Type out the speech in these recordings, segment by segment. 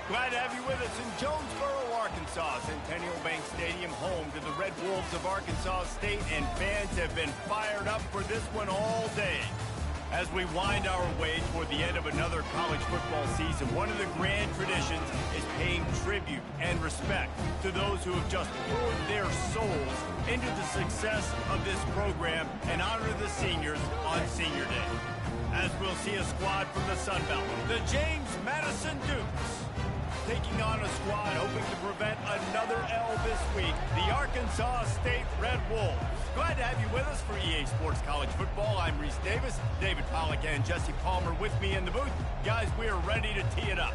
Glad to have you with us in Jonesboro, Arkansas. Centennial Bank Stadium, home to the Red Wolves of Arkansas State, and fans have been fired up for this one all day. As we wind our way toward the end of another college football season, one of the grand traditions is paying tribute and respect to those who have just poured their souls into the success of this program and honor the seniors on Senior Day. As we'll see a squad from the Sun Belt, the James Madison Dukes, taking on a squad hoping to prevent another L this week, the Arkansas State Red Wolves. Glad to have you with us for EA Sports College Football. I'm Reese Davis, David Pollack, and Jesse Palmer with me in the booth. Guys, we are ready to tee it up.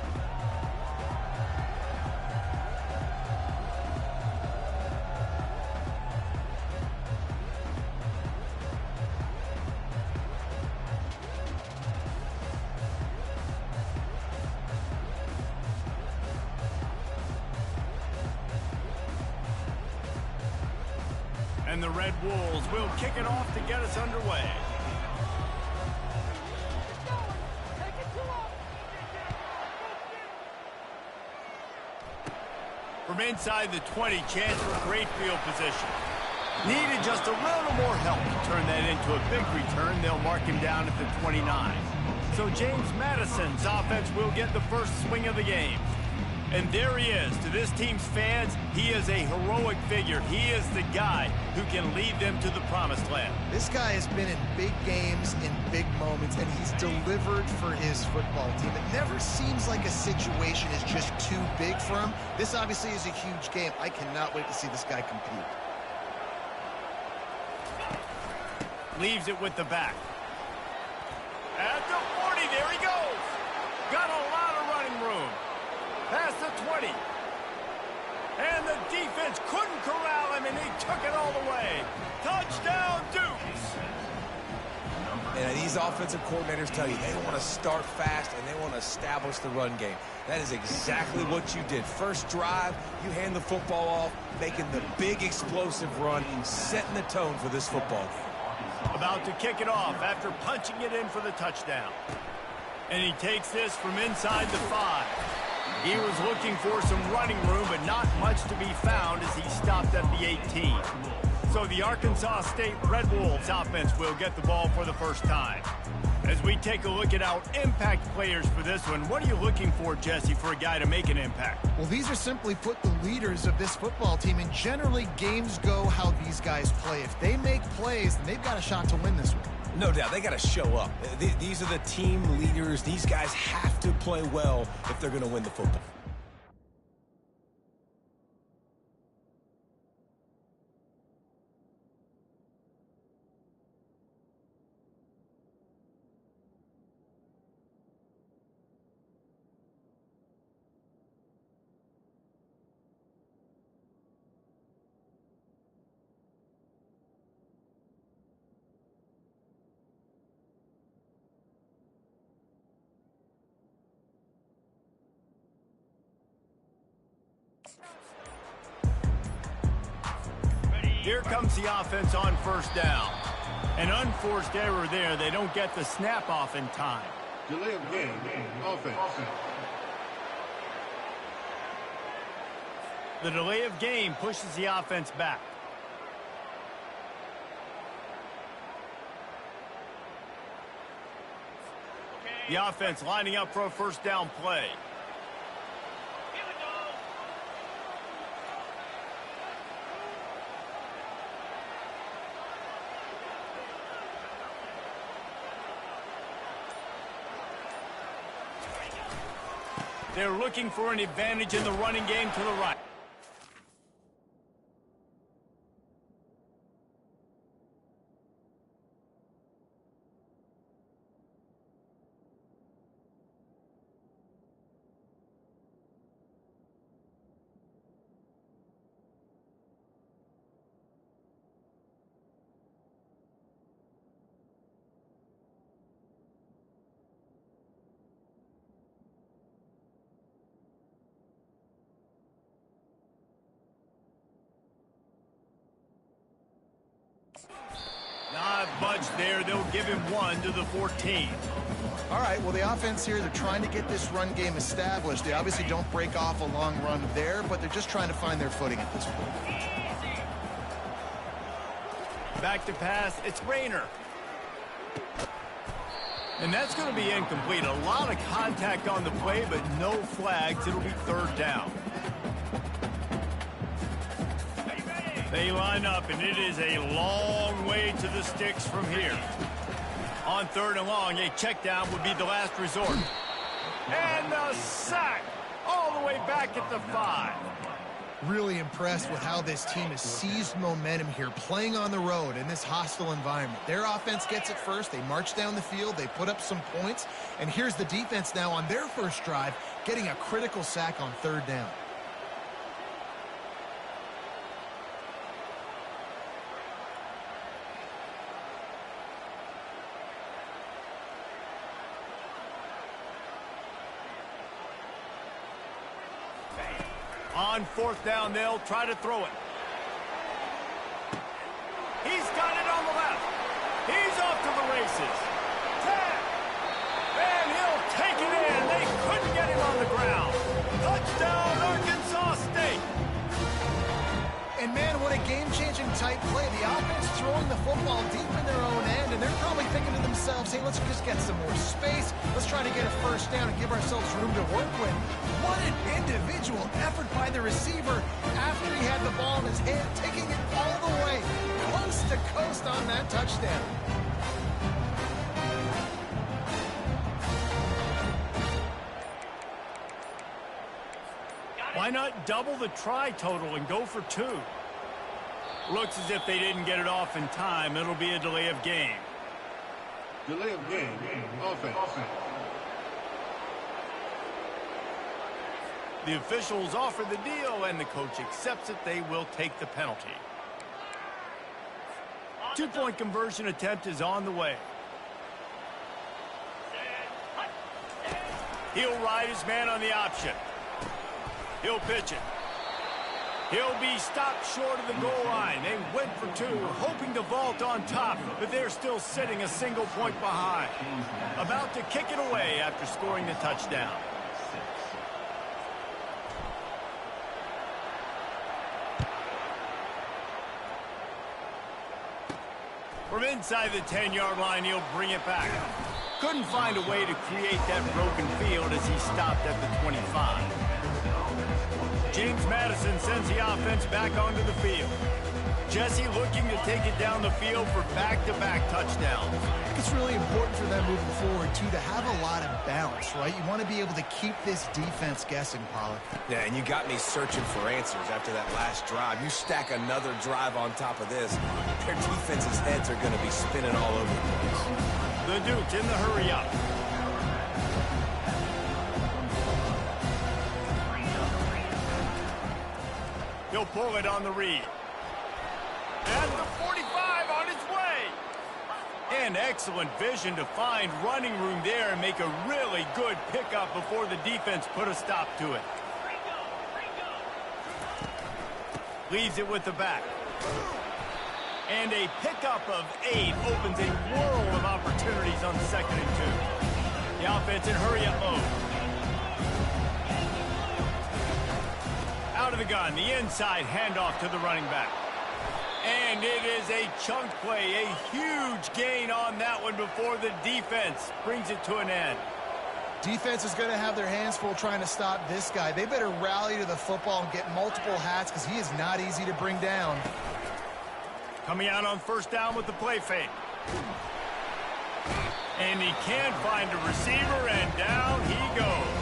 And the Red Wolves will kick it off to get us underway. From inside the 20, chance for great field position. Needed just a little more help to turn that into a big return. They'll mark him down at the 29. So James Madison's offense will get the first swing of the game. And there he is. To this team's fans, he is a heroic figure. He is the guy who can lead them to the promised land. This guy has been in big games, in big moments, and he's delivered for his football team. It never seems like a situation is just too big for him. This obviously is a huge game. I cannot wait to see this guy compete. Leaves it with the back. At the 40, there he goes. Got a lot of running room. Past the 20. And the defense couldn't corral him, and he took it all the way. Touchdown, Dukes. And these offensive coordinators tell you they want to start fast and they want to establish the run game. That is exactly what you did. First drive, you hand the football off, making the big explosive run, setting the tone for this football game. About to kick it off after punching it in for the touchdown. And he takes this from inside the 5. He was looking for some running room, but not much to be found as he stopped at the 18. So the Arkansas State Red Wolves offense will get the ball for the first time. As we take a look at our impact players for this one, what are you looking for, Jesse, for a guy to make an impact? Well, these are simply put the leaders of this football team, and generally games go how these guys play. If they make plays, then they've got a shot to win this one. No doubt, they got to show up. These are the team leaders. These guys have to play well if they're going to win the football. Here comes the offense on first down. An unforced error there. They don't get the snap off in time. Delay of game, offense. The delay of game pushes the offense back. The offense lining up for a first down play. They're looking for an advantage in the running game to the right. much there. They'll give him 1 to the 14. All right, well, the offense here, they're trying to get this run game established. They obviously don't break off a long run there, but they're just trying to find their footing at this point. Back to pass, it's Rayner. And that's going to be incomplete. A lot of contact on the play, but no flags. It'll be 3rd down. They line up, and it is a long way to the sticks from here. On 3rd and long, a check down would be the last resort. And the sack all the way back at the 5. Really impressed with how this team has seized momentum here, playing on the road in this hostile environment. Their offense gets it first. They march down the field. They put up some points. And here's the defense now on their first drive, getting a critical sack on 3rd down. On 4th down, they'll try to throw it. He's got it on the left. He's off to the races. 10. And he'll take it in. They couldn't get him on the ground. Touchdown, Arkansas State. And, man, what a game-changing type play. The offense throwing the football deep in their own end, and they're probably thinking to themselves, hey, let's just get some more space. Let's try to get a 1st down and give ourselves room to work with. What an individual effort by the receiver after he had the ball in his hand, taking it all the way, coast to coast on that touchdown. Why not double the try total and go for 2? Looks as if they didn't get it off in time. It'll be a delay of game. Delay of game. Offense. The officials offer the deal, and the coach accepts it. They will take the penalty. 2-point conversion attempt is on the way. He'll ride his man on the option. He'll pitch it. He'll be stopped short of the goal line. They went for 2, hoping to vault on top, but they're still sitting a single point behind. About to kick it away after scoring the touchdown. From inside the 10-yard line, he'll bring it back. Couldn't find a way to create that broken field as he stopped at the 25. James Madison sends the offense back onto the field. Jesse looking to take it down the field for back-to-back touchdowns. It's really important for them moving forward, too, to have a lot of bounce, right? You want to be able to keep this defense guessing, Pollard. Yeah, and you got me searching for answers after that last drive. You stack another drive on top of this, their defense's heads are going to be spinning all over the place. The Duke in the hurry-up. He'll pull it on the read. At the 45 on his way. And excellent vision to find running room there and make a really good pickup before the defense put a stop to it. Leaves it with the back. And a pickup of 8 opens a world of opportunities on 2nd and 2. The offense in hurry-up mode. Out of the gun, the inside handoff to the running back. And it is a chunk play, a huge gain on that one before the defense brings it to an end. Defense is going to have their hands full trying to stop this guy. They better rally to the football and get multiple hats because he is not easy to bring down. Coming out on 1st down with the play fake. And he can't find a receiver, and down he goes.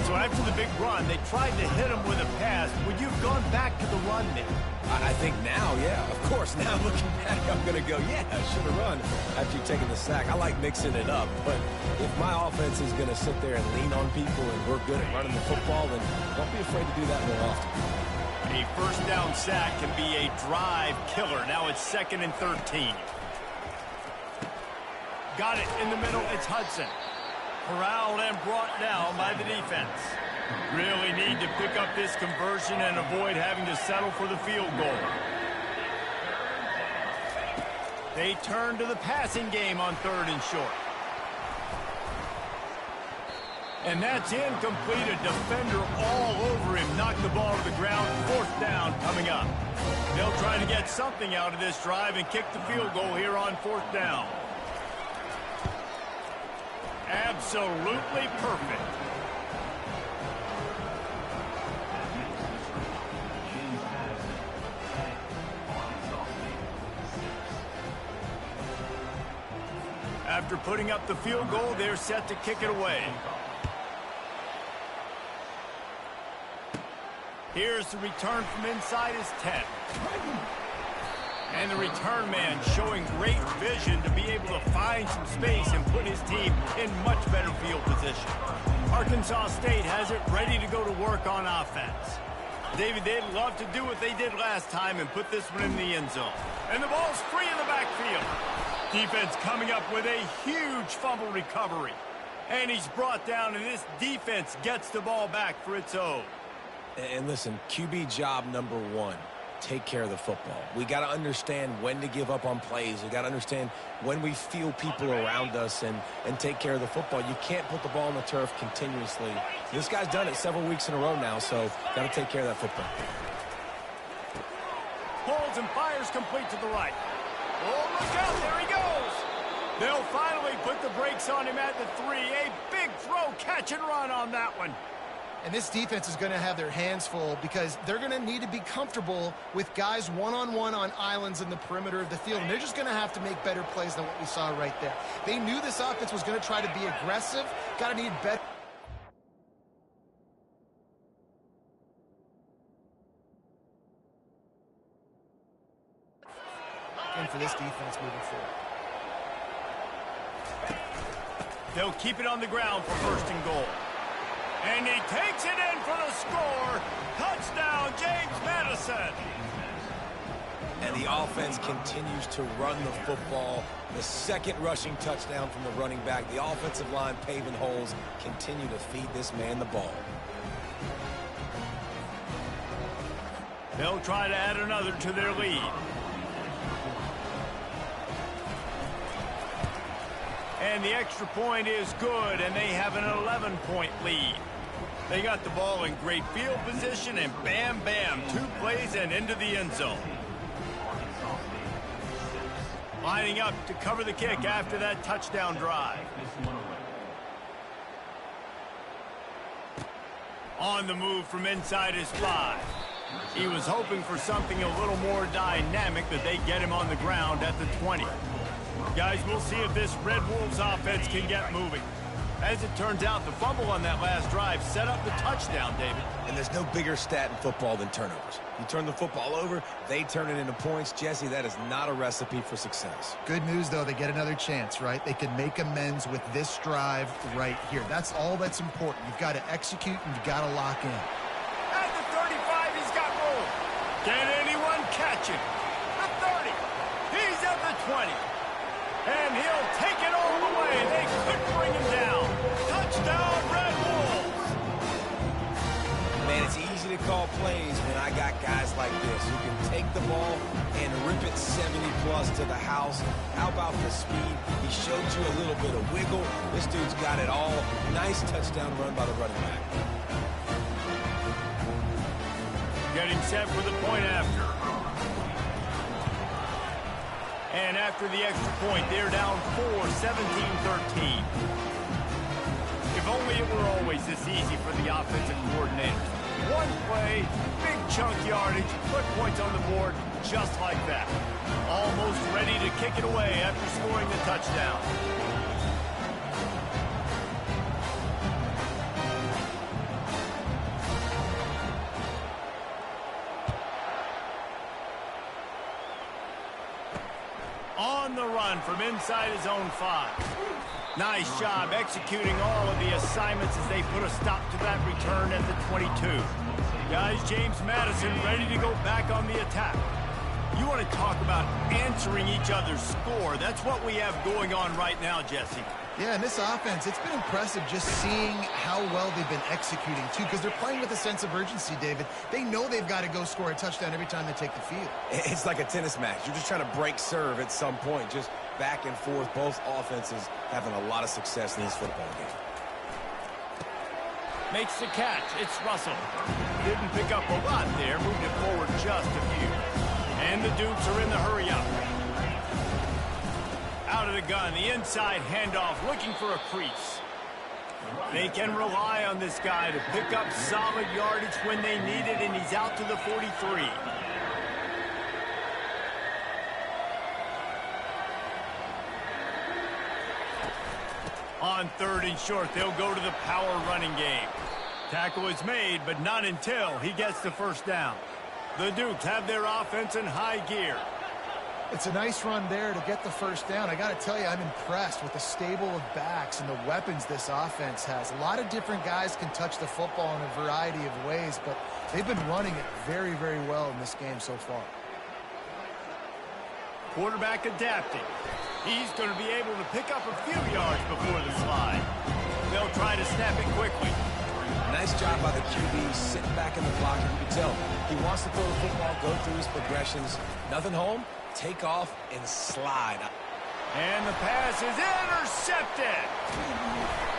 So after the big run, they tried to hit him with a pass. Would you have gone back to the run there? I think now, yeah. Of course, now looking back, I'm going to go, yeah, I should have run after you've taken the sack. I like mixing it up, but if my offense is going to sit there and lean on people and we're good at running the football, then don't be afraid to do that more often. A 1st down sack can be a drive killer. Now it's 2nd and 13. Got it in the middle. It's Hudson. Corralled and brought down by the defense. Really need to pick up this conversion and avoid having to settle for the field goal. They turn to the passing game on 3rd and short. And that's incomplete. A defender all over him. Knocked the ball to the ground. 4th down coming up. They'll try to get something out of this drive and kick the field goal here on 4th down. Absolutely perfect. After putting up the field goal, they're set to kick it away. Here's the return from inside his 10. And the return man showing great vision to be able to find some space and put his team in much better field position. Arkansas State has it ready to go to work on offense. David, they'd love to do what they did last time and put this one in the end zone. And the ball's free in the backfield. Defense coming up with a huge fumble recovery. And he's brought down, and this defense gets the ball back for its own. And listen, QB job number 1, take care of the football. We got to understand when to give up on plays. We got to understand when we feel people around us and take care of the football. You can't put the ball on the turf continuously. This guy's done it several weeks in a row now, so got to take care of that football. Holds and fires complete to the right. Oh, look out, there he goes. They'll finally put the brakes on him at the 3. A big throw, catch and run on that one. And this defense is going to have their hands full because they're going to need to be comfortable with guys one-on-one on islands in the perimeter of the field. And they're just going to have to make better plays than what we saw right there. They knew this offense was going to try to be aggressive. Got to need better. And for this defense moving forward. They'll keep it on the ground for 1st and goal. And he takes it in for the score. Touchdown, James Madison. And the offense continues to run the football. The 2nd rushing touchdown from the running back. The offensive line paving holes. Continue to feed this man the ball. They'll try to add another to their lead. And the extra point is good, and they have an 11-point lead. They got the ball in great field position, and bam, bam, 2 plays and into the end zone. Lining up to cover the kick after that touchdown drive. On the move from inside his 5. He was hoping for something a little more dynamic, but they get him on the ground at the 20. Guys, we'll see if this Red Wolves offense can get moving. As it turns out, the fumble on that last drive set up the touchdown, David. And there's no bigger stat in football than turnovers. You turn the football over, they turn it into points. Jesse, that is not a recipe for success. Good news, though, they get another chance, right? They can make amends with this drive right here. That's all that's important. You've got to execute, and you've got to lock in. At the 35, he's got room. Can anyone catch him? The 30. He's at the 20. And he'll take it all the way. They couldn't bring him down. Touchdown, Red Wolves. Man, it's easy to call plays when I got guys like this who can take the ball and rip it 70-plus to the house. How about the speed? He showed you a little bit of wiggle. This dude's got it all. Nice touchdown run by the running back. Getting set for the point after. And after the extra point, they're down 4, 17-13. If only it were always this easy for the offensive coordinators. One play, big chunk yardage, put points on the board just like that. Almost ready to kick it away after scoring the touchdown. On the run from inside his own 5. Nice job executing all of the assignments as they put a stop to that return at the 22. Guys, James Madison ready to go back on the attack. You want to talk about answering each other's score. That's what we have going on right now, Jesse. Yeah, in this offense, it's been impressive just seeing how well they've been executing, too, because they're playing with a sense of urgency, David. They know they've got to go score a touchdown every time they take the field. It's like a tennis match. You're just trying to break serve at some point, just back and forth. Both offenses having a lot of success in this football game. Makes the catch. It's Russell. Didn't pick up a lot there. Moved it forward just a few. And the Dukes are in the hurry-up. Out of the gun, the inside handoff, looking for a crease. They can rely on this guy to pick up solid yardage when they need it, and he's out to the 43. On 3rd and short, they'll go to the power running game. Tackle is made, but not until he gets the first down. The Dukes have their offense in high gear. It's a nice run there to get the first down. I got to tell you, I'm impressed with the stable of backs and the weapons this offense has. A lot of different guys can touch the football in a variety of ways, but they've been running it very, very well in this game so far. Quarterback adapting. He's going to be able to pick up a few yards before the slide. They'll try to snap it quickly. Nice job by the QB sitting back in the pocket. You can tell he wants to throw the football, go through his progressions. Nothing home, take off, and slide. And the pass is intercepted.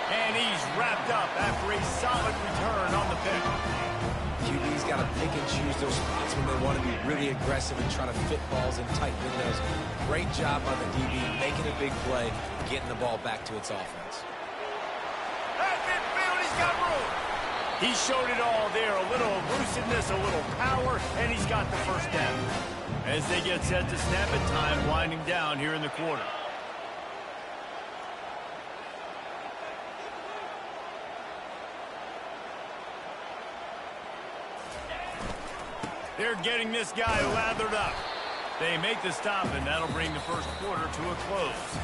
And he's wrapped up after a solid return on the pick. QB's got to pick and choose those spots when they want to be really aggressive and try to fit balls in tight windows. Great job by the DB making a big play, getting the ball back to its offense. At midfield, he's got room. He showed it all there, a little elusiveness, a little power, and he's got the first down. As they get set to snap it, time winding down here in the quarter. They're getting this guy lathered up. They make the stop, and that'll bring the first quarter to a close.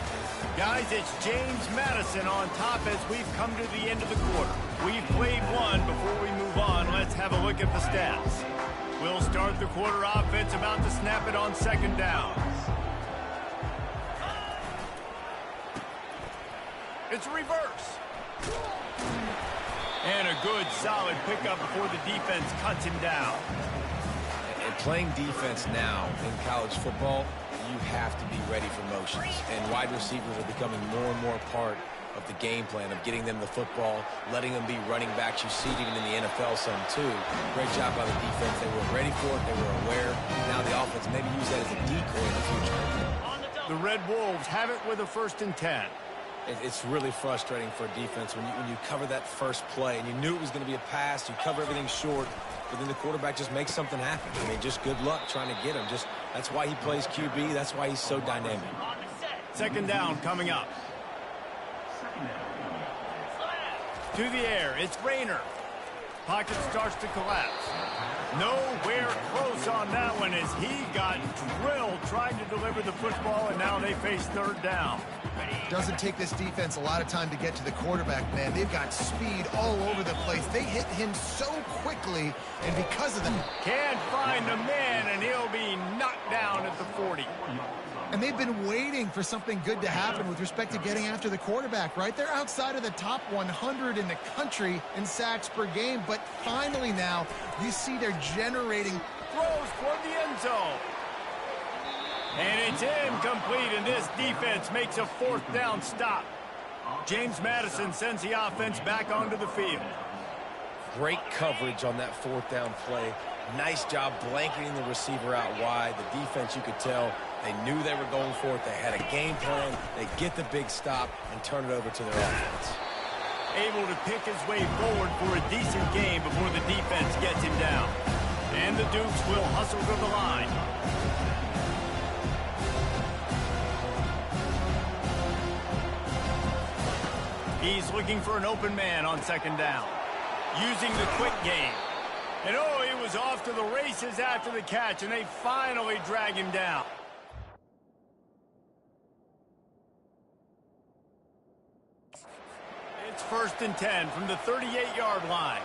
Guys, it's James Madison on top as we've come to the end of the quarter. We've played one. Before we move on, let's have a look at the stats. We'll start the quarter offense about to snap it on 2nd down. It's a reverse. And a good, solid pickup before the defense cuts him down. And playing defense now in college football, you have to be ready for motions. And wide receivers are becoming more and more part of the game plan of getting them the football, letting them be running backs. You see it even in the NFL some too. Great job by the defense. They were ready for it. They were aware. Now the offense maybe use that as a decoy in the future. The Red Wolves have it with a 1st and 10. It's really frustrating for a defense when you cover that first play and you knew it was going to be a pass. You cover everything short, but then the quarterback just makes something happen. I mean, just good luck trying to get him. That's why he plays QB. That's why he's so dynamic. 2nd down coming up. To the air, it's Rayner. Pocket starts to collapse. Nowhere close on that one as he got drilled trying to deliver the football, and now they face 3rd down. Doesn't take this defense a lot of time to get to the quarterback, man. They've got speed all over the place. They hit him so quickly, and because of them... Can't find the man, and he'll be knocked down at the 40. And they've been waiting for something good to happen with respect to getting after the quarterback, right? They're outside of the top 100 in the country in sacks per game, but finally now you see they're generating throws toward the end zone. And it's incomplete, and this defense makes a 4th down stop. James Madison sends the offense back onto the field. Great coverage on that 4th down play. Nice job blanketing the receiver out wide. The defense, you could tell, they knew they were going for it. They had a game plan. They get the big stop and turn it over to their offense. Able to pick his way forward for a decent game before the defense gets him down. And the Dukes will hustle to the line. He's looking for an open man on 2nd down. Using the quick game. And oh, he was off to the races after the catch, and they finally drag him down. It's 1st and 10 from the 38-yard line.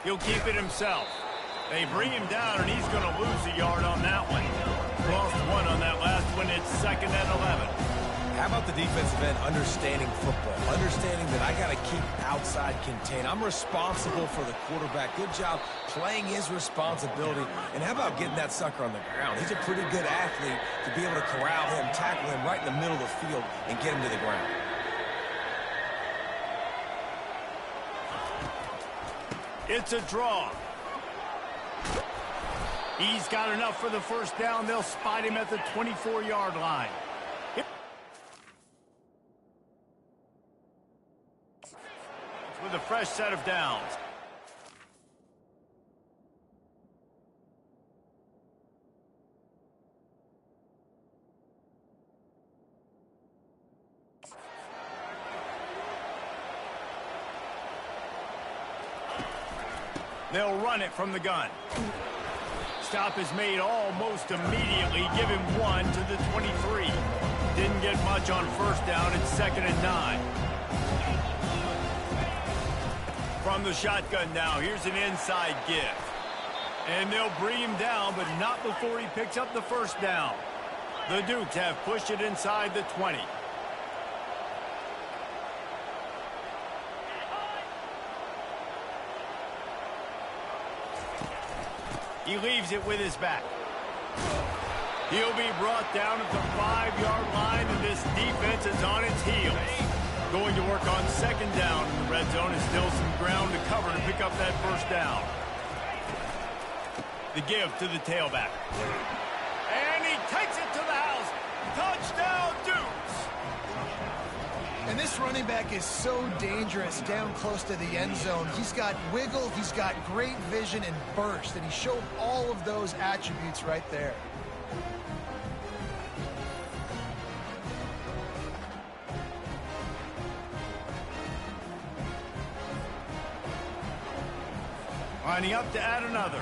He'll keep it himself. They bring him down, and he's going to lose a yard on that one. Lost one on that last one. It's 2nd and 11. How about the defensive end understanding football? Understanding that I got to keep outside contained. I'm responsible for the quarterback. Good job playing his responsibility. And how about getting that sucker on the ground? He's a pretty good athlete to be able to corral him, tackle him right in the middle of the field, and get him to the ground. It's a draw. He's got enough for the first down. They'll spot him at the 24-yard line. With a fresh set of downs. They'll run it from the gun. Stop is made almost immediately. Give him 1 to the 23. Didn't get much on first down. It's 2nd and 9. From the shotgun now, here's an inside give. And they'll bring him down, but not before he picks up the first down. The Dukes have pushed it inside the 20. He leaves it with his back. He'll be brought down at the 5-yard line, and this defense is on its heels. Going to work on 2nd down in the red zone. Is still some ground to cover to pick up that first down. The give to the tailback. And he takes it to the house. Touchdown, Dukes! And this running back is so dangerous down close to the end zone. He's got wiggle, he's got great vision and burst, and he showed all of those attributes right there. Lining up to add another.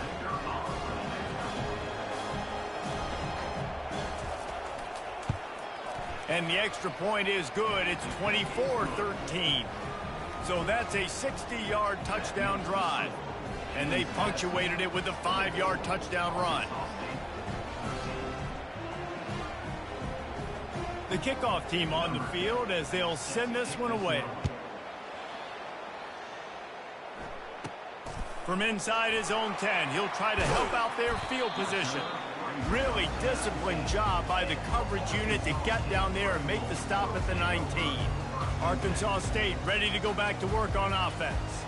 And the extra point is good. It's 24-13. So that's a 60-yard touchdown drive. And they punctuated it with a 5-yard touchdown run. The kickoff team on the field as they'll send this one away. From inside his own 10, he'll try to help out their field position. Really disciplined job by the coverage unit to get down there and make the stop at the 19. Arkansas State ready to go back to work on offense.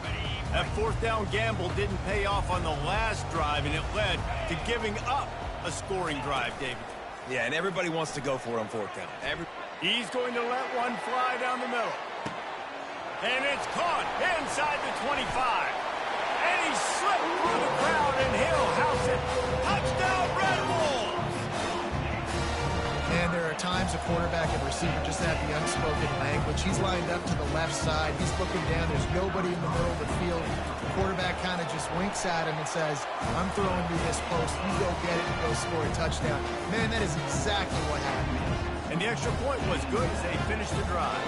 That 4th down gamble didn't pay off on the last drive, and it led to giving up a scoring drive, David. Yeah, and everybody wants to go for it on 4th down. He's going to let one fly down the middle. And it's caught inside the 25. And he slipped through the crowd, and he'll house it. Touchdown, Red Wolves! And there are times a quarterback and receiver just have the unspoken language. He's lined up to the left side. He's looking down. There's nobody in the middle of the field. The quarterback kind of just winks at him and says, I'm throwing you this post. You go get it and go score a touchdown. Man, that is exactly what happened. And the extra point was good as they finished the drive.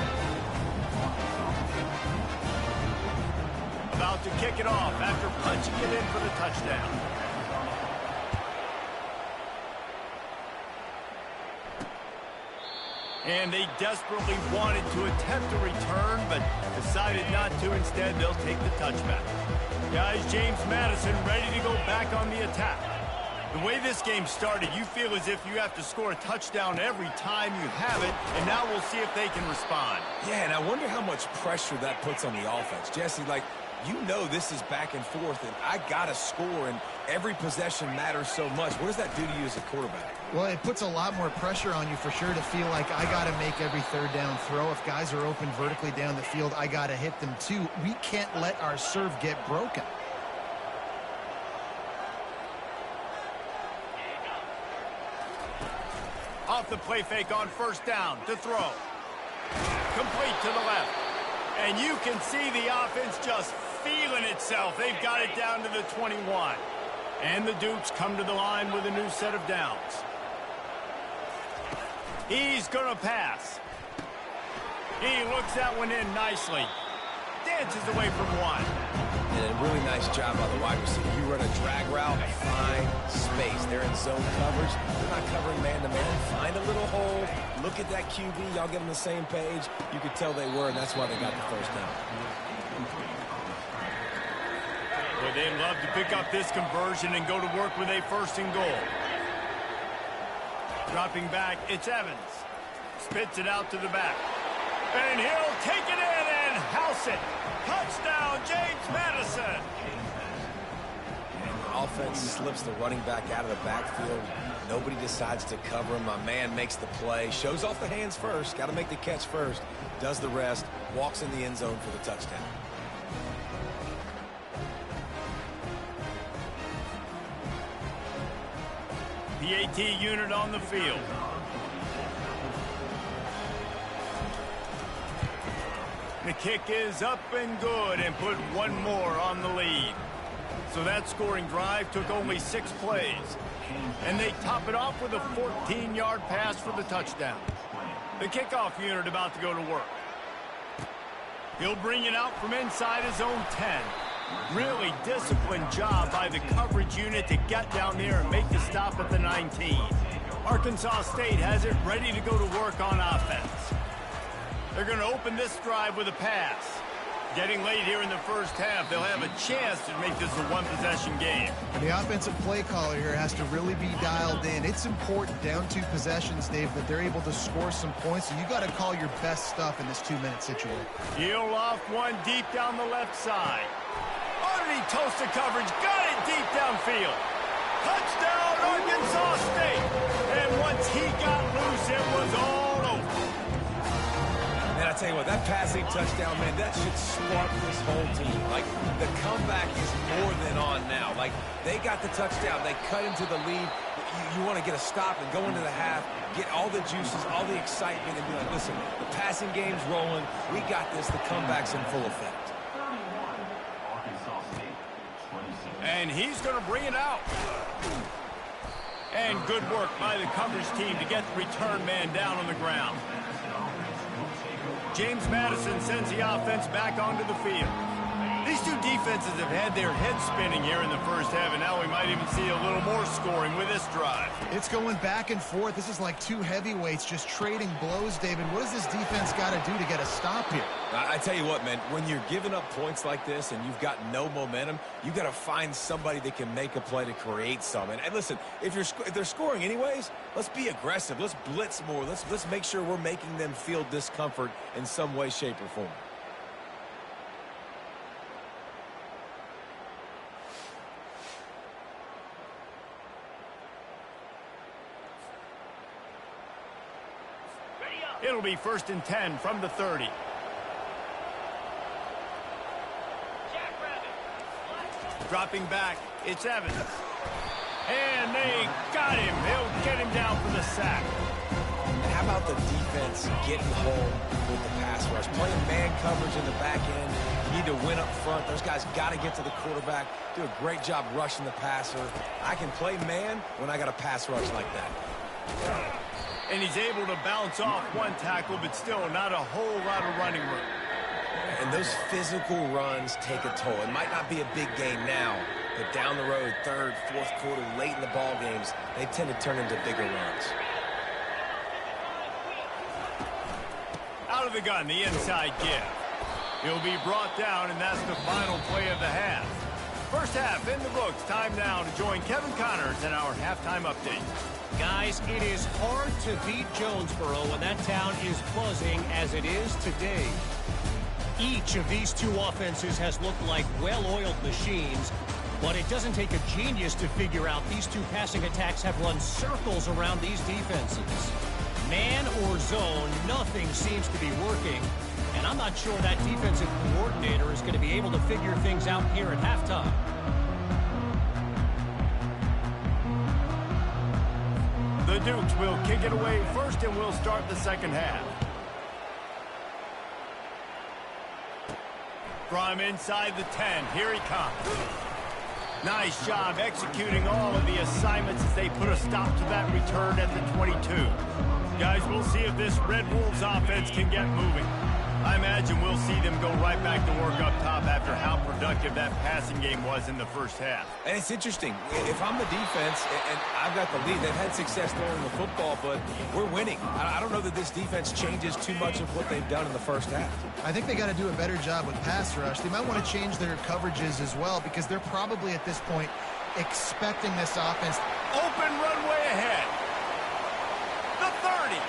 About to kick it off after punching it in for the touchdown. And they desperately wanted to attempt a return, but decided not to. Instead, they'll take the touchback. Guys, James Madison ready to go back on the attack. The way this game started, you feel as if you have to score a touchdown every time you have it, and now we'll see if they can respond. Yeah, and I wonder how much pressure that puts on the offense. Jesse, like, you know this is back and forth, and I got to score, and every possession matters so much. What does that do to you as a quarterback? Well, it puts a lot more pressure on you for sure to feel like I got to make every 3rd down throw. If guys are open vertically down the field, I got to hit them too. We can't let our serve get broken. Off the play fake on 1st down to throw. Complete to the left. And you can see the offense just feeling itself. They've got it down to the 21. And the Dukes come to the line with a new set of downs. He's going to pass. He looks that one in nicely. inches away from one. And a really nice job by the wide receiver. You run a drag route, find space. They're in zone coverage. They're not covering man-to-man. Find a little hole. Look at that QB. Y'all get on the same page. You could tell they were, and that's why they got the first down. Well, they'd love to pick up this conversion and go to work with a 1st and goal. Dropping back, it's Evans. Spits it out to the back. And he'll take it in and house it. Touchdown, James Madison. And the offense slips the running back out of the backfield. Nobody decides to cover him. My man makes the play. Shows off the hands first. Got to make the catch first. Does the rest. Walks in the end zone for the touchdown. PAT unit on the field. The kick is up and good and put one more on the lead. So that scoring drive took only 6 plays. And they top it off with a 14-yard pass for the touchdown. The kickoff unit about to go to work. He'll bring it out from inside his own 10. Really disciplined job by the coverage unit to get down there and make the stop at the 19. Arkansas State has it ready to go to work on offense. They're going to open this drive with a pass. Getting late here in the first half, they'll have a chance to make this a one-possession game. The offensive play caller here has to really be dialed in. It's important down 2 possessions, Dave, that they're able to score some points. So you got to call your best stuff in this 2-minute situation. He'll off one deep down the left side. Underneath toasted coverage, got it deep downfield. Touchdown, Arkansas State. And once he got loose, it was all over. Man, I tell you what, that passing touchdown, man, that should spark this whole team. Like, the comeback is more than on now. Like, they got the touchdown. They cut into the lead. You want to get a stop and go into the half, get all the juices, all the excitement, and be like, listen, the passing game's rolling. We got this. The comeback's in full effect. And he's going to bring it out. And good work by the coverage team to get the return man down on the ground. James Madison sends the offense back onto the field. These two defenses have had their heads spinning here in the first half, and now we might even see a little more scoring with this drive. It's going back and forth. This is like 2 heavyweights just trading blows, David. What does this defense got to do to get a stop here? I tell you what, man, when you're giving up points like this and you've got no momentum, you got to find somebody that can make a play to create some. And listen, if they're scoring anyways, let's be aggressive. Let's blitz more. Let's make sure we're making them feel discomfort in some way, shape, or form. It'll be 1st and 10 from the 30. Dropping back, it's Evans. And they got him. They'll get him down for the sack. And how about the defense getting home with the pass rush? Playing man coverage in the back end. You need to win up front. Those guys got to get to the quarterback. Do a great job rushing the passer. I can play man when I got a pass rush like that. And he's able to bounce off one tackle, but still not a whole lot of running room. And those physical runs take a toll. It might not be a big game now, but down the road, 3rd, 4th quarter, late in the ball games, they tend to turn into bigger runs. Out of the gun, the inside give. He'll be brought down, and that's the final play of the half. First half in the books. Time now to join Kevin Connors in our halftime update. Guys, it is hard to beat Jonesboro when that town is buzzing as it is today. Each of these 2 offenses has looked like well-oiled machines, but it doesn't take a genius to figure out these 2 passing attacks have run circles around these defenses. Man or zone, nothing seems to be working, and I'm not sure that defensive coordinator is going to be able to figure things out here at halftime. The Dukes will kick it away first, and we'll start the second half. From inside the 10, here he comes. Nice job executing all of the assignments as they put a stop to that return at the 22. Guys, we'll see if this Red Wolves offense can get moving. I imagine we'll see them go right back to work up top after how productive that passing game was in the first half. And it's interesting. If I'm the defense and I've got the lead, they've had success throwing the football, but we're winning. I don't know that this defense changes too much of what they've done in the first half. I think they got to do a better job with pass rush. They might want to change their coverages as well because they're probably at this point expecting this offense. Open runway ahead. The 30.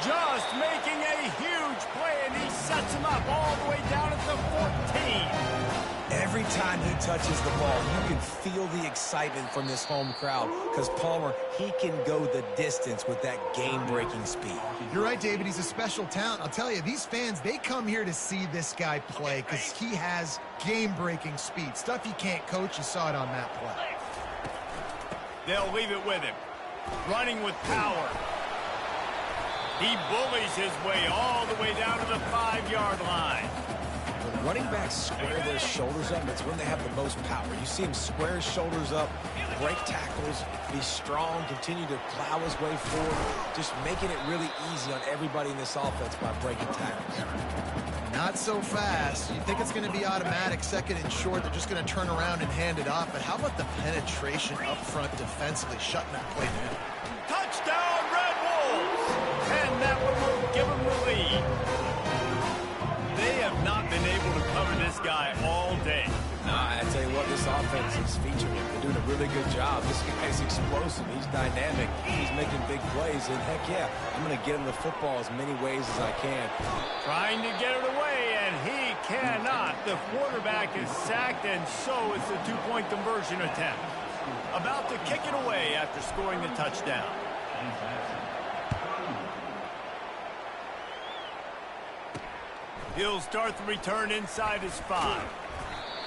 Just making a huge play, and he sets him up all the way down at the 14. Every time he touches the ball, you can feel the excitement from this home crowd because Palmer, he can go the distance with that game-breaking speed. You're right, David. He's a special talent. I'll tell you, these fans, they come here to see this guy play because he has game-breaking speed. Stuff you can't coach. You saw it on that play. They'll leave it with him. Running with power. He bullies his way all the way down to the 5-yard line. When running backs square their shoulders up, it's when they have the most power. You see him square his shoulders up, break tackles, be strong, continue to plow his way forward, just making it really easy on everybody in this offense by breaking tackles. Not so fast. You think it's going to be automatic, second and short. They're just going to turn around and hand it off. But how about the penetration up front defensively, shutting that play down? Touchdown, Red Wolves! And that one will give them the lead. They have not been able to cover this guy all day. I tell you what, this offense is featuring him. They're doing a really good job. This guy's explosive. He's dynamic. He's making big plays. And heck yeah, I'm going to get him the football as many ways as I can. Trying to get it away, and he cannot. The quarterback is sacked, and so is the two-point conversion attempt. About to kick it away after scoring the touchdown. He'll start the return inside his 5.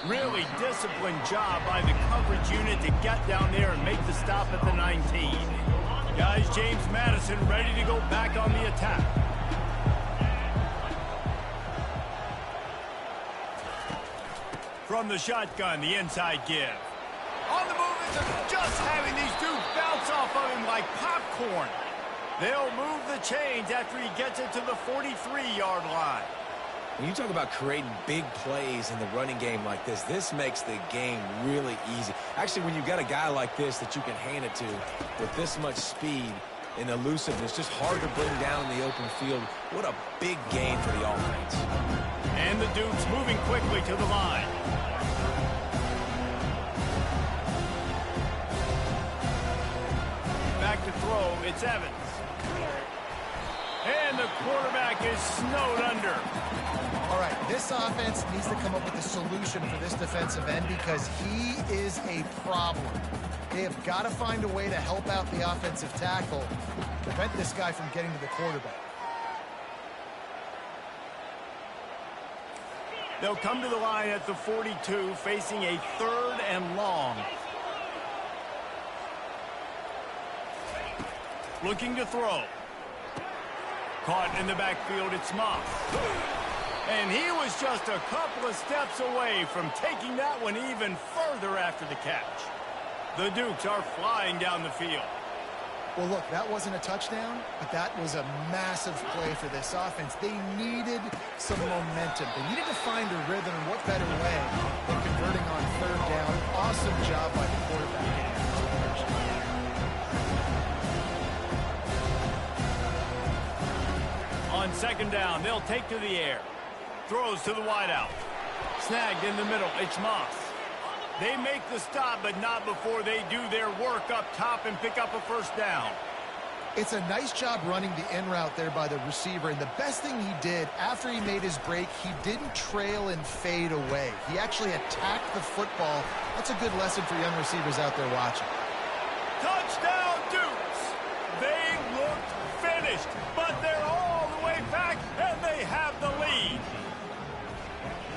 Really disciplined job by the coverage unit to get down there and make the stop at the 19. Guys, James Madison ready to go back on the attack. From the shotgun, the inside give. On the move, it's just having these dudes bounce off of him like popcorn. They'll move the chains after he gets it to the 43-yard line. When you talk about creating big plays in the running game like this makes the game really easy. Actually, when you've got a guy like this that you can hand it to with this much speed and elusiveness, just hard to bring down in the open field. What a big game for the offense. And the Dukes moving quickly to the line. Back to throw, it's Evans. And the quarterback is snowed under. All right, this offense needs to come up with a solution for this defensive end because he is a problem. They have got to find a way to help out the offensive tackle, prevent this guy from getting to the quarterback. They'll come to the line at the 42, facing a 3rd and long. Looking to throw. Caught in the backfield, it's Moss. And he was just a couple of steps away from taking that one even further after the catch. The Dukes are flying down the field. Well, look, that wasn't a touchdown, but that was a massive play for this offense. They needed some momentum. They needed to find a rhythm, and what better way than converting on 3rd down. Awesome job by the quarterback. On 2nd down, they'll take to the air. Throws to the wideout. Snagged in the middle, it's Moss. They make the stop, but not before they do their work up top and pick up a 1st down. It's a nice job running the in route there by the receiver, and the best thing he did after he made his break, he didn't trail and fade away. He actually attacked the football. That's a good lesson for young receivers out there watching. Touchdown, Dukes! They looked finished, but they're all the way back, and they have the lead.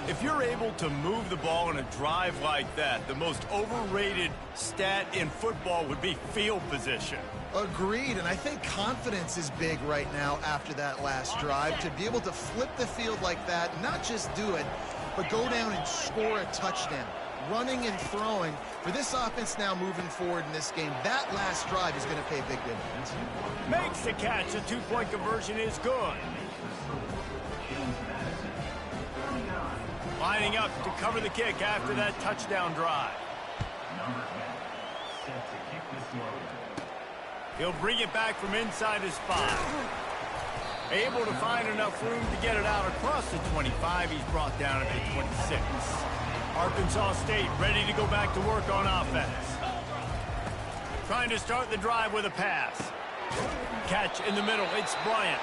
If you're able to move the ball in a drive like that, the most overrated stat in football would be field position. Agreed, and I think confidence is big right now after that last drive. To be able to flip the field like that, not just do it, but go down and score a touchdown. Running and throwing. For this offense now moving forward in this game, that last drive is going to pay big dividends. Makes the catch. A 2-point conversion is good. Lining up to cover the kick after that touchdown drive. He'll bring it back from inside his 5. Able to find enough room to get it out across the 25. He's brought down at the 26. Arkansas State ready to go back to work on offense. Trying to start the drive with a pass. Catch in the middle. It's Bryant.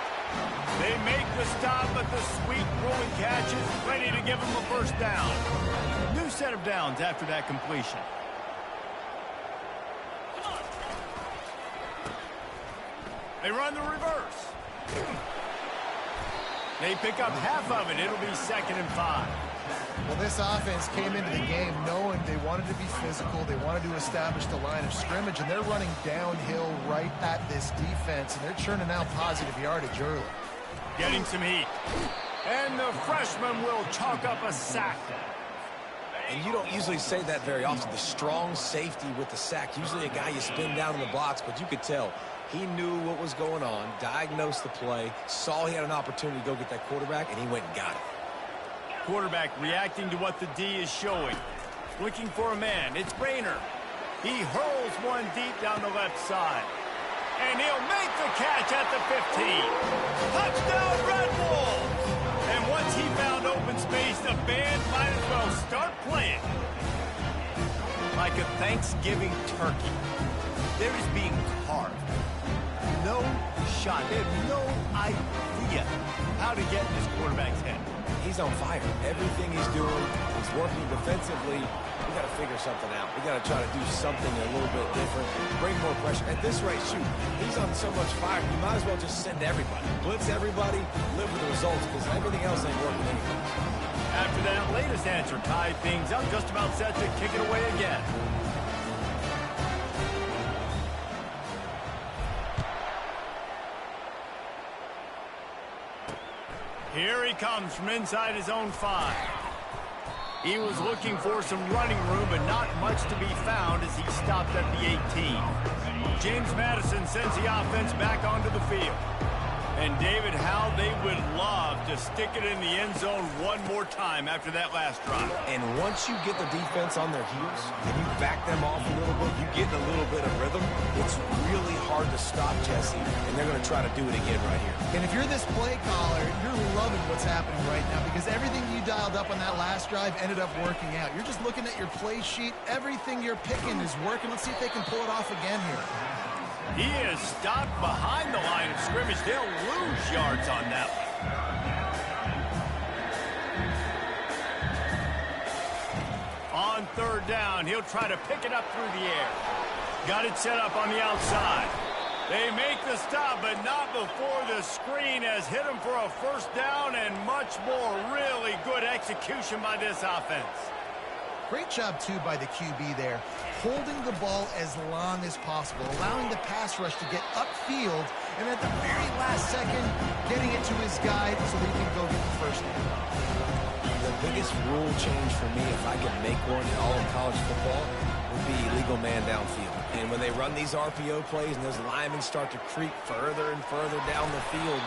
They make the stop, but the sweet throwing catch is ready to give him a first down. New set of downs after that completion. They run the reverse. They pick up half of it. It'll be 2nd and 5. Well, this offense came into the game knowing they wanted to be physical. They wanted to establish the line of scrimmage, and they're running downhill right at this defense, and they're churning out positive yardage early. Getting some heat. And the freshman will chalk up a sack. And you don't usually say that very often. The strong safety with the sack. Usually a guy you spin down in the box, but you could tell he knew what was going on, diagnosed the play, saw he had an opportunity to go get that quarterback, and he went and got it. Quarterback reacting to what the D is showing. Looking for a man. It's Rayner. He hurls one deep down the left side. And he'll make the catch at the 15. Touchdown, Red Wolves! And once he found open space, the band might as well start playing. Like a Thanksgiving turkey. There is being carved. No shot. They have no idea how to get in this quarterback's head. He's on fire. Everything he's doing, he's working defensively. We got to figure something out. We got to try to do something a little bit different, bring more pressure. At this rate, shoot, he's on so much fire, you might as well just send everybody. Blitz everybody, live with the results, because everything else ain't working anyway. After that latest answer tied things up, just about set to kick it away again. Here he comes from inside his own 5. He was looking for some running room, but not much to be found as he stopped at the 18. James Madison sends the offense back onto the field. And David, how they would love to stick it in the end zone one more time after that last drive. And once you get the defense on their heels and you back them off a little bit, you get a little bit of rhythm, it's really hard to stop Jesse, and they're going to try to do it again right here. And if you're this play caller, you're loving what's happening right now because everything you dialed up on that last drive ended up working out. You're just looking at your play sheet. Everything you're picking is working. Let's see if they can pull it off again here. He is stopped behind the line of scrimmage. They'll lose yards on that one. On 3rd down, he'll try to pick it up through the air. Got it set up on the outside. They make the stop, but not before the screen has hit him for a first down and much more. Really good execution by this offense. Great job, too, by the QB there, holding the ball as long as possible, allowing the pass rush to get upfield, and at the very last second, getting it to his guy so that he can go get the first down. The biggest rule change for me, if I could make one in all of college football, would be illegal man downfield. And when they run these RPO plays and those linemen start to creep further and further down the field,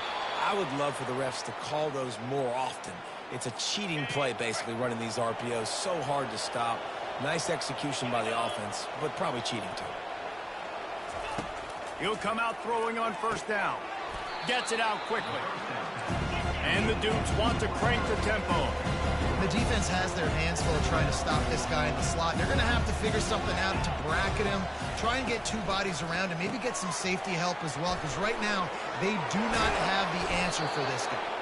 I would love for the refs to call those more often. It's a cheating play, basically, running these RPOs. So hard to stop. Nice execution by the offense, but probably cheating, too. He'll come out throwing on first down. Gets it out quickly. And the Dukes want to crank the tempo. The defense has their hands full trying to stop this guy in the slot. They're going to have to figure something out to bracket him, try and get 2 bodies around him, maybe get some safety help as well, because right now they do not have the answer for this guy.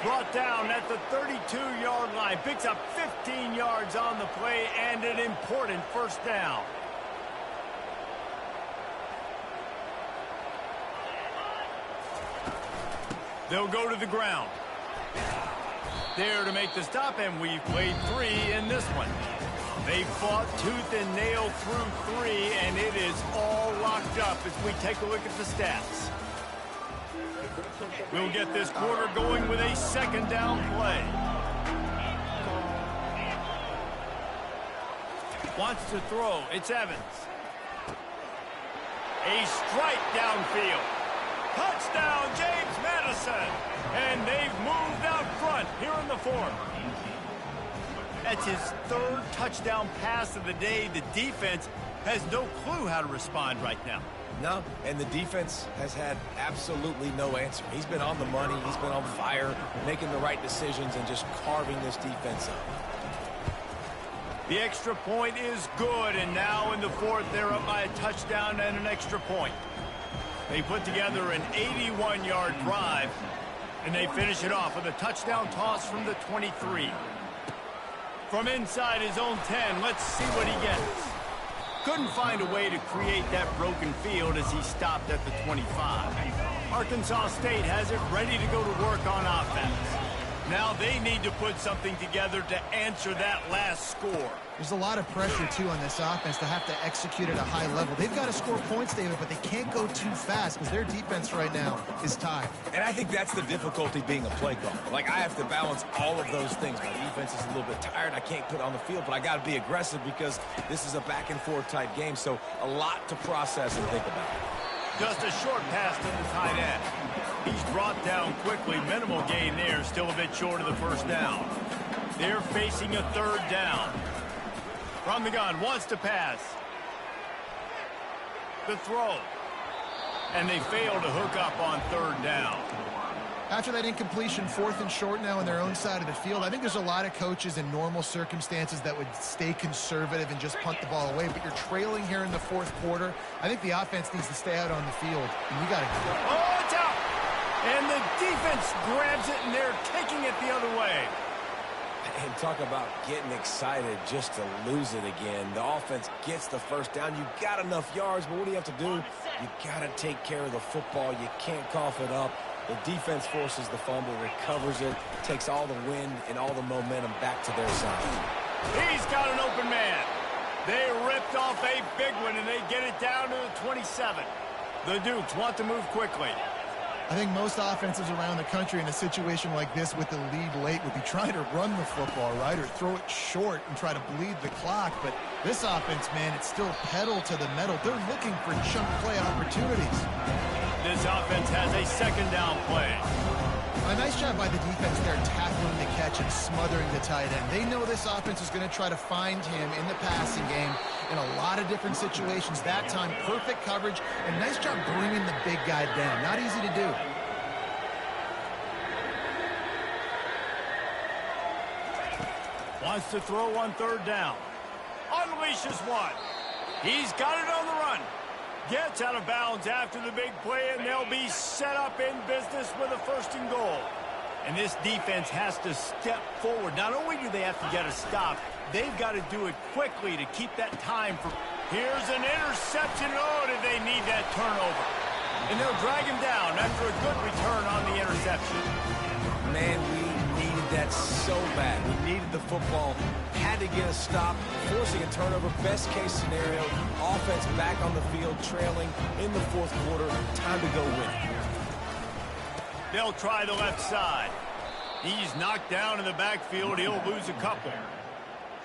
Brought down at the 32-yard line. Picks up 15 yards on the play and an important first down. They'll go to the ground. There to make the stop, and we've played 3 in this one. They fought tooth and nail through 3, and it is all locked up as we take a look at the stats. We'll get this quarter going with a second down play. Wants to throw. It's Evans. A strike downfield. Touchdown, James Madison. And they've moved out front here in the 4th. That's his third touchdown pass of the day. The defense has no clue how to respond right now. No, and the defense has had absolutely no answer. He's been on the money. He's been on fire, making the right decisions and just carving this defense up. The extra point is good, and now in the fourth, they're up by a touchdown and an extra point. They put together an 81-yard drive, and they finish it off with a touchdown toss from the 23. From inside his own 10, let's see what he gets. Couldn't find a way to create that broken field as he stopped at the 25. Arkansas State has it ready to go to work on offense. Now they need to put something together to answer that last score. There's a lot of pressure, too, on this offense to have to execute at a high level. They've got to score points, David, but they can't go too fast because their defense right now is tied. And I think that's the difficulty being a play caller. Like, I have to balance all of those things. My defense is a little bit tired. I can't put on the field, but I got to be aggressive because this is a back-and-forth type game, so a lot to process and think about. Just a short pass to the tight end. He's brought down quickly. Minimal gain there. Still a bit short of the first down. They're facing a third down. From the gun, wants to pass. The throw. And they fail to hook up on third down. After that incompletion, 4th and short now on their own side of the field, I think there's a lot of coaches in normal circumstances that would stay conservative and just punt the ball away. But you're trailing here in the fourth quarter. I think the offense needs to stay out on the field. And you got to go. Oh, it's out! And the defense grabs it, and they're taking it the other way. And talk about getting excited just to lose it again. The offense gets the first down. You got enough yards, but what do you have to do? You got to take care of the football. You can't cough it up. The defense forces the fumble, recovers it, takes all the wind and all the momentum back to their side. He's got an open man. They ripped off a big one, and they get it down to the 27. The Dukes want to move quickly. I think most offenses around the country in a situation like this with the lead late would be trying to run the football, right, or throw it short and try to bleed the clock. But this offense, man, it's still pedal to the metal. They're looking for chunk play opportunities. This offense has a second down play. A nice job by the defense there tackling the catch and smothering the tight end. They know this offense is going to try to find him in the passing game in a lot of different situations. That time, perfect coverage, and nice job bringing the big guy down. Not easy to do. Wants to throw on third down. Unleashes one. He's got it on the run. Gets out of bounds after the big play, and they'll be set up in business with a 1st and goal. And this defense has to step forward. Not only do they have to get a stop, they've got to do it quickly to keep that time for... Here's an interception. Oh, did they need that turnover? And they'll drag him down after a good return on the interception. Man, we needed that so bad. We needed the football, had to get a stop, forcing a turnover. Best case scenario, offense back on the field, trailing in the fourth quarter. Time to go win it. They'll try the left side. He's knocked down in the backfield. He'll lose a couple.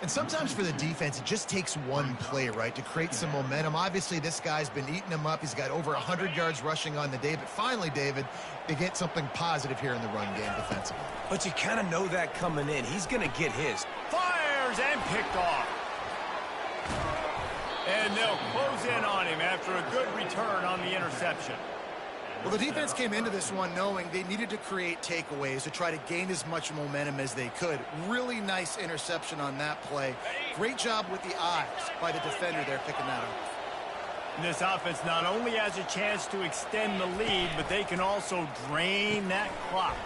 And sometimes for the defense, it just takes one play, right, to create some momentum. Obviously, this guy's been eating them up. He's got over 100 yards rushing on the day. But finally, David, they get something positive here in the run game defensively. But you kind of know that coming in. He's going to get his. Fires and picked off. And they'll close in on him after a good return on the interception. Well, the defense came into this one knowing they needed to create takeaways to try to gain as much momentum as they could. Really nice interception on that play. Great job with the eyes by the defender there picking that up. This offense not only has a chance to extend the lead, but they can also drain that clock.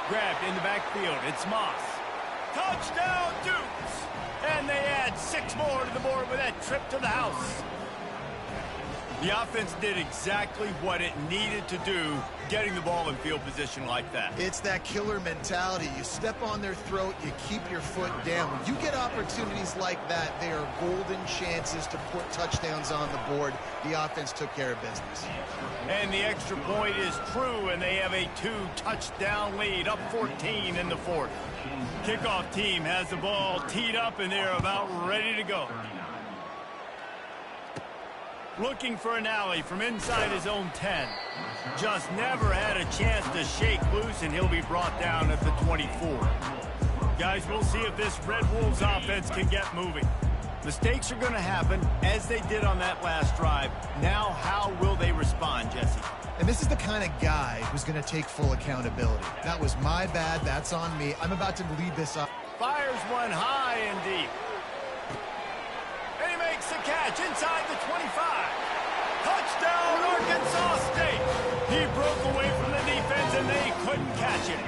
Grabbed in the backfield. It's Moss. Touchdown, Dukes! And they add 6 more to the board with that trip to the house. The offense did exactly what it needed to do, getting the ball in field position like that. It's that killer mentality. You step on their throat, you keep your foot down. When you get opportunities like that, they are golden chances to put touchdowns on the board. The offense took care of business. And the extra point is true, and they have a 2-touchdown lead, up 14 in the fourth. Kickoff team has the ball teed up, and they're about ready to go. Looking for an alley from inside his own 10. Just never had a chance to shake loose, and he'll be brought down at the 24. Guys, we'll see if this Red Wolves offense can get moving. Mistakes are going to happen, as they did on that last drive. Now, how will they respond, Jesse? And this is the kind of guy who's going to take full accountability. That was my bad. That's on me. I'm about to lead this up. Fires one high and deep. And he makes the catch inside the 25. Touchdown, Arkansas State. He broke away from the defense, and they couldn't catch it.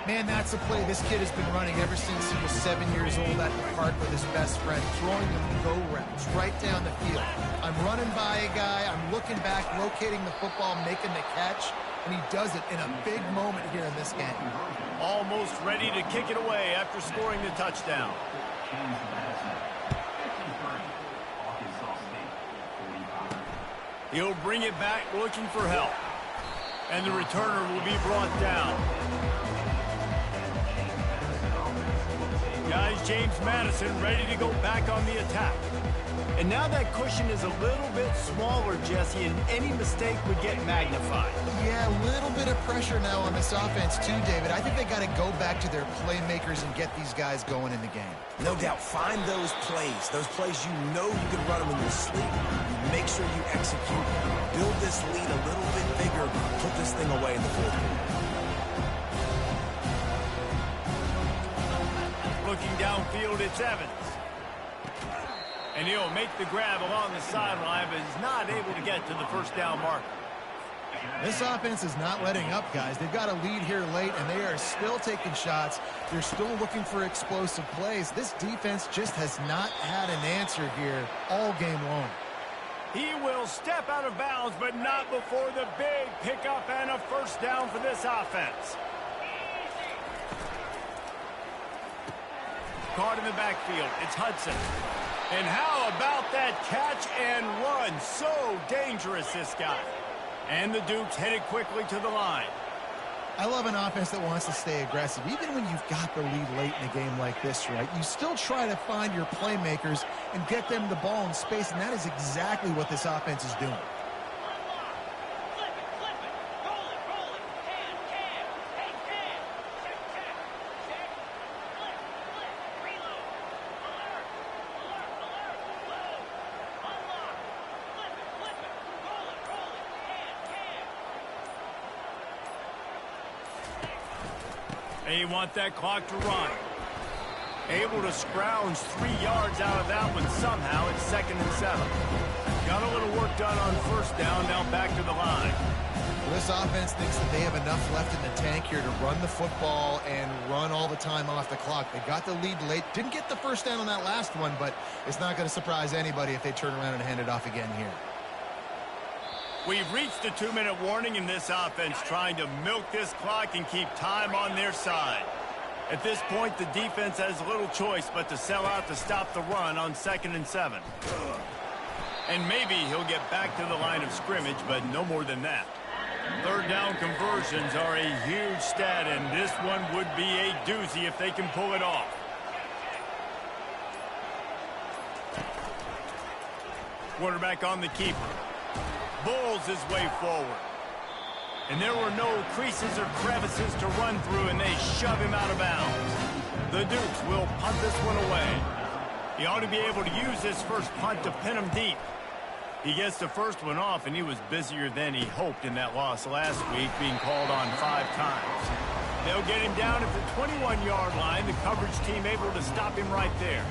Man, that's a play this kid has been running ever since he was 7 years old at the park with his best friend, throwing them go routes right down the field. I'm running by a guy, I'm looking back, locating the football, making the catch, and he does it in a big moment here in this game. Almost ready to kick it away after scoring the touchdown. He'll bring it back looking for help. And the returner will be brought down. Guys, James Madison ready to go back on the attack. And now that cushion is a little bit smaller, Jesse, and any mistake would get magnified. Yeah, a little bit of pressure now on this offense too, David. I think they got to go back to their playmakers and get these guys going in the game. No doubt. Find those plays you know you can run them in your sleep. Make sure you execute. Build this lead a little bit bigger. Put this thing away in the fourth quarter. Looking downfield, it's Evans. And he'll make the grab along the sideline, but is not able to get to the first down marker. This offense is not letting up, guys. They've got a lead here late, and they are still taking shots. They're still looking for explosive plays. This defense just has not had an answer here all game long. He will step out of bounds, but not before the big pickup and a first down for this offense. Caught in the backfield. It's Hudson. And how about that catch and run? So dangerous, this guy. And the Dukes headed quickly to the line. I love an offense that wants to stay aggressive. Even when you've got the lead late in a game like this, right, you still try to find your playmakers and get them the ball in space, and that is exactly what this offense is doing. They want that clock to run. Able to scrounge 3 yards out of that one somehow. It's 2nd and 7. Got a little work done on first down. Now back to the line. Well, this offense thinks that they have enough left in the tank here to run the football and run all the time off the clock. They got the lead late. Didn't get the first down on that last one, but it's not going to surprise anybody if they turn around and hand it off again here. We've reached the 2-minute warning in this offense, trying to milk this clock and keep time on their side. At this point, the defense has little choice but to sell out to stop the run on 2nd and 7. And maybe he'll get back to the line of scrimmage, but no more than that. Third down conversions are a huge stat, and this one would be a doozy if they can pull it off. Quarterback on the keeper. Bulls his way forward. And there were no creases or crevices to run through, and they shove him out of bounds. The Dukes will punt this one away. He ought to be able to use this first punt to pin him deep. He gets the first one off, and he was busier than he hoped in that loss last week, being called on 5 times. They'll get him down at the 21-yard line. The coverage team able to stop him right there.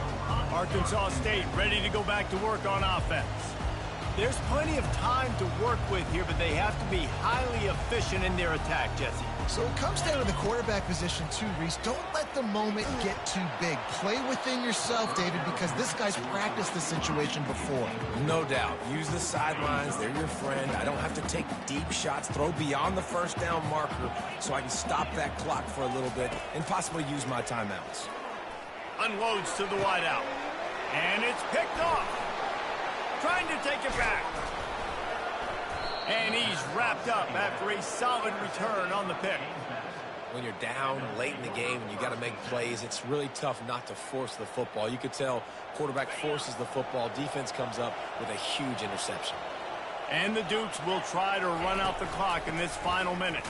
Arkansas State ready to go back to work on offense. There's plenty of time to work with here, but they have to be highly efficient in their attack, Jesse. So it comes down to the quarterback position too, Reese. Don't let the moment get too big. Play within yourself, David, because this guy's practiced this situation before. No doubt. Use the sidelines. They're your friend. I don't have to take deep shots, throw beyond the first down marker so I can stop that clock for a little bit and possibly use my timeouts. Unloads to the wideout. And it's picked off. Trying to take it back. And he's wrapped up after a solid return on the pick. When you're down late in the game and you got to make plays, it's really tough not to force the football. You could tell quarterback forces the football. Defense comes up with a huge interception. And the Dukes will try to run out the clock in this final minute.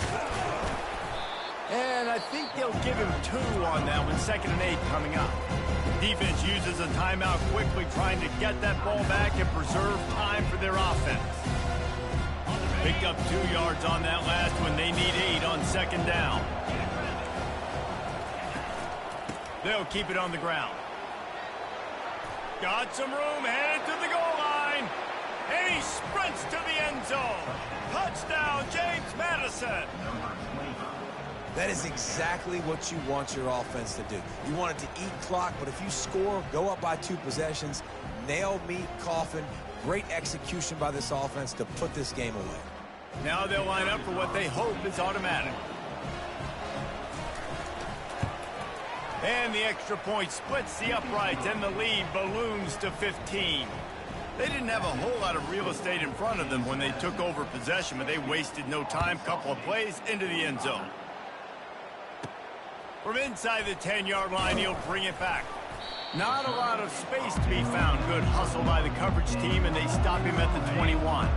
And I think they'll give him 2 on that one, 2nd and 8 coming up. Defense uses a timeout quickly, trying to get that ball back and preserve time for their offense. Picked up 2 yards on that last one. They need 8 on 2nd down. They'll keep it on the ground. Got some room, headed to the goal line. And he sprints to the end zone. Touchdown, James Madison. That is exactly what you want your offense to do. You want it to eat clock, but if you score, go up by 2 possessions, nail, meet, coffin. Great execution by this offense to put this game away. Now they'll line up for what they hope is automatic. And the extra point splits the uprights, and the lead balloons to 15. They didn't have a whole lot of real estate in front of them when they took over possession, but they wasted no time. Couple of plays into the end zone. From inside the 10-yard line, he'll bring it back. Not a lot of space to be found. Good hustle by the coverage team, and they stop him at the 21.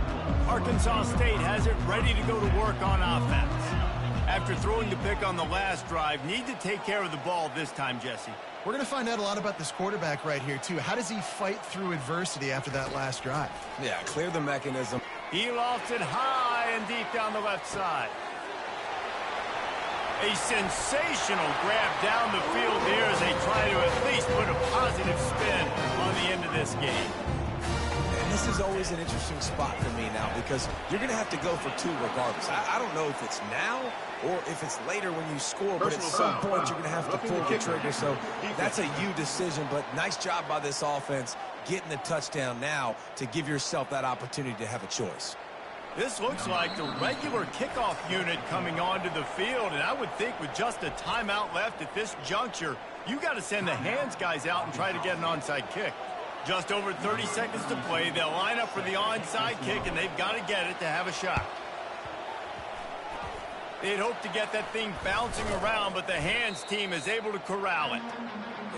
Arkansas State has it ready to go to work on offense. After throwing the pick on the last drive, need to take care of the ball this time, Jesse. We're going to find out a lot about this quarterback right here, too. How does he fight through adversity after that last drive? Yeah, clear the mechanism. He lofts it high and deep down the left side. A sensational grab down the field here as they try to at least put a positive spin on the end of this game. And this is always an interesting spot for me now because you're going to have to go for 2 regardless. I don't know if it's now or if it's later when you score, but at some point you're going to have to pull the trigger. So that's a you decision, but nice job by this offense getting the touchdown now to give yourself that opportunity to have a choice. This looks like the regular kickoff unit coming onto the field, and I would think with just a timeout left at this juncture, you got to send the hands guys out and try to get an onside kick. Just over 30 seconds to play. They'll line up for the onside kick, and they've got to get it to have a shot. They'd hope to get that thing bouncing around, but the hands team is able to corral it.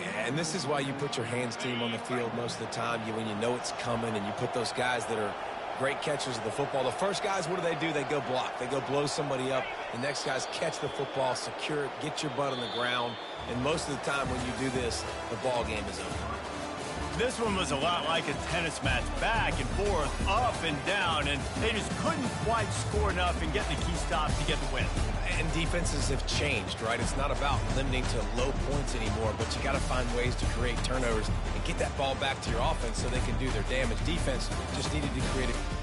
Yeah, and this is why you put your hands team on the field most of the time. When you know it's coming, and you put those guys that are great catchers of the football. The first guys, what do? They go block. They go blow somebody up. The next guys catch the football, secure it, get your butt on the ground. And most of the time when you do this, the ball game is over. This one was a lot like a tennis match, back and forth, up and down, and they just couldn't quite score enough and get the key stop to get the win. And defenses have changed, right? It's not about limiting to low points anymore, but you got to find ways to create turnovers and get that ball back to your offense so they can do their damage. Defense just needed to create a